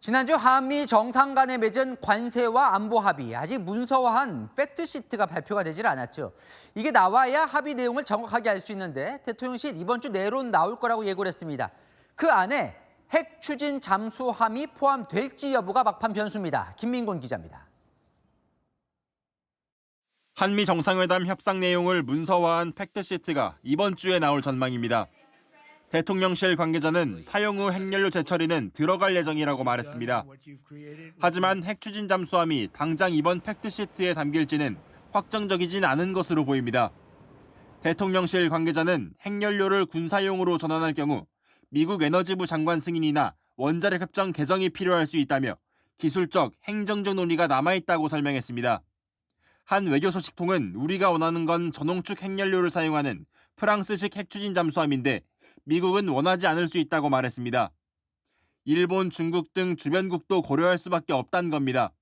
지난주 한미 정상 간에 맺은 관세와 안보 합의, 아직 문서화한 팩트시트가 발표가 되질 않았죠. 이게 나와야 합의 내용을 정확하게 알 수 있는데 대통령실 이번 주 내로 나올 거라고 예고를 했습니다. 그 안에 핵 추진 잠수함이 포함될지 여부가 막판 변수입니다. 김민곤 기자입니다. 한미 정상회담 협상 내용을 문서화한 팩트시트가 이번 주에 나올 전망입니다. 대통령실 관계자는 사용 후 핵연료 재처리는 들어갈 예정이라고 말했습니다. 하지만 핵 추진 잠수함이 당장 이번 팩트시트에 담길지는 확정적이진 않은 것으로 보입니다. 대통령실 관계자는 핵연료를 군사용으로 전환할 경우 미국 에너지부 장관 승인이나 원자력 협정 개정이 필요할 수 있다며 기술적, 행정적 논의가 남아있다고 설명했습니다. 한 외교 소식통은 우리가 원하는 건 전홍축 핵연료를 사용하는 프랑스식 핵 추진 잠수함인데 미국은 원하지 않을 수 있다고 말했습니다. 일본, 중국 등 주변국도 고려할 수밖에 없다는 겁니다.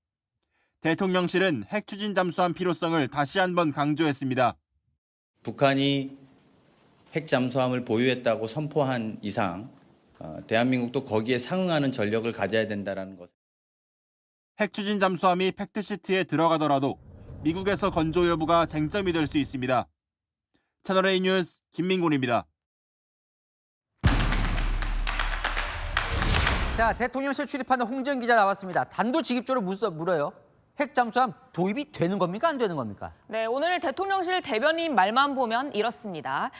대통령실은 핵 추진 잠수함 필요성을 다시 한번 강조했습니다. 북한이 핵 잠수함을 보유했다고 선포한 이상 대한민국도 거기에 상응하는 전력을 가져야 된다는 것. 핵 추진 잠수함이 팩트시트에 들어가더라도 미국에서 건조 여부가 쟁점이 될 수 있습니다. 채널A 뉴스 김민곤입니다. 자, 대통령실 출입하는 홍지연 기자 나왔습니다. 단도직입적으로 물어요. 핵 잠수함 도입이 되는 겁니까? 안 되는 겁니까? 네, 오늘 대통령실 대변인 말만 보면 이렇습니다.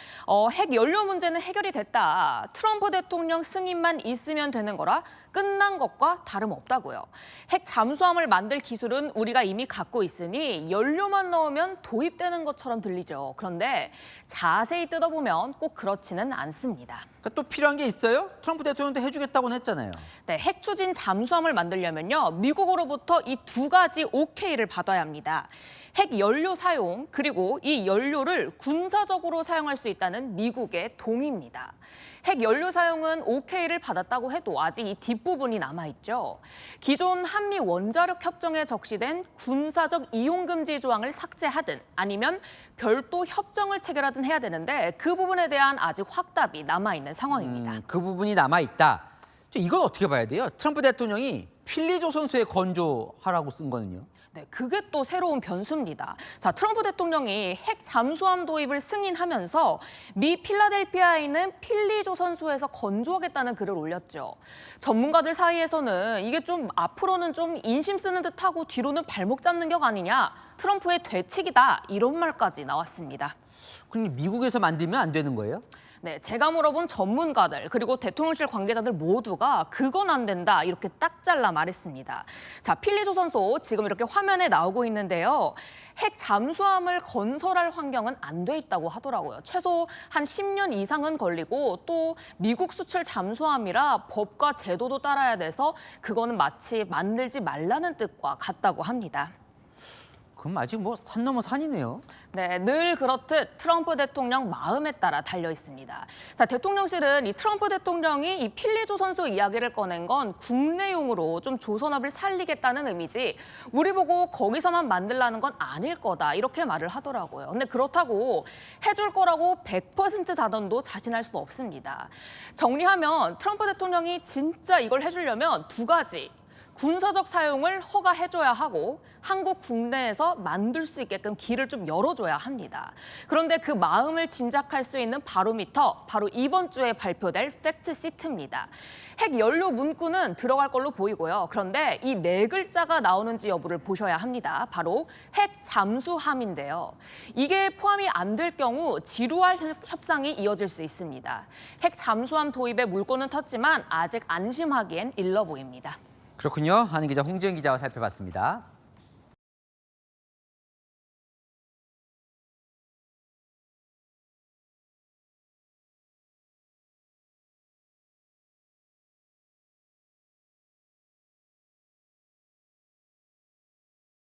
핵 연료 문제는 해결이 됐다. 트럼프 대통령 승인만 있으면 되는 거라 끝난 것과 다름없다고요. 핵 잠수함을 만들 기술은 우리가 이미 갖고 있으니 연료만 넣으면 도입되는 것처럼 들리죠. 그런데 자세히 뜯어보면 꼭 그렇지는 않습니다. 그러니까 또 필요한 게 있어요? 트럼프 대통령도 해주겠다고는 했잖아요. 네, 핵 추진 잠수함을 만들려면요. 미국으로부터 이 두 가지 오케이를 받아야 합니다. 핵 연료 사용, 그리고 이 연료를 군사적으로 사용할 수 있다는 미국의 동의입니다. 핵 연료 사용은 오케이를 받았다고 해도 아직 이 뒷부분이 남아있죠. 기존 한미 원자력 협정에 적시된 군사적 이용 금지 조항을 삭제하든 아니면 별도 협정을 체결하든 해야 되는데 그 부분에 대한 아직 확답이 남아있는 상황입니다. 그 부분이 남아있다. 이건 어떻게 봐야 돼요? 트럼프 대통령이 필리조선소에 건조하라고 쓴 거는요? 네, 그게 또 새로운 변수입니다. 자, 트럼프 대통령이 핵 잠수함 도입을 승인하면서 미 필라델피아에 있는 필리조선소에서 건조하겠다는 글을 올렸죠. 전문가들 사이에서는 이게 좀 앞으로는 좀 인심 쓰는 듯하고 뒤로는 발목 잡는 격 아니냐, 트럼프의 되치기다 이런 말까지 나왔습니다. 그럼 미국에서 만들면 안 되는 거예요? 네, 제가 물어본 전문가들 그리고 대통령실 관계자들 모두가 그건 안 된다 이렇게 딱 잘라 말했습니다. 자, 필리조선소 지금 이렇게 화면에 나오고 있는데요. 핵 잠수함을 건설할 환경은 안 돼 있다고 하더라고요. 최소 한 10년 이상은 걸리고 또 미국 수출 잠수함이라 법과 제도도 따라야 돼서 그거는 마치 만들지 말라는 뜻과 같다고 합니다. 그럼 아직 뭐 산 넘어 산이네요. 네, 늘 그렇듯 트럼프 대통령 마음에 따라 달려 있습니다. 자, 대통령실은 이 트럼프 대통령이 이 필리조선소 이야기를 꺼낸 건 국내용으로 좀 조선업을 살리겠다는 의미지 우리 보고 거기서만 만들라는 건 아닐 거다 이렇게 말을 하더라고요. 근데 그렇다고 해줄 거라고 100% 단언도 자신할 수는 없습니다. 정리하면 트럼프 대통령이 진짜 이걸 해주려면 두 가지. 군사적 사용을 허가해줘야 하고 한국 국내에서 만들 수 있게끔 길을 좀 열어줘야 합니다. 그런데 그 마음을 짐작할 수 있는 바로미터, 바로 이번 주에 발표될 팩트시트입니다. 핵 연료 문구는 들어갈 걸로 보이고요. 그런데 이 네 글자가 나오는지 여부를 보셔야 합니다. 바로 핵 잠수함인데요. 이게 포함이 안 될 경우 지루할 협상이 이어질 수 있습니다. 핵 잠수함 도입에 물꼬는 텄지만 아직 안심하기엔 일러 보입니다. 그렇군요. 한은 기자, 홍지연 기자와 살펴봤습니다.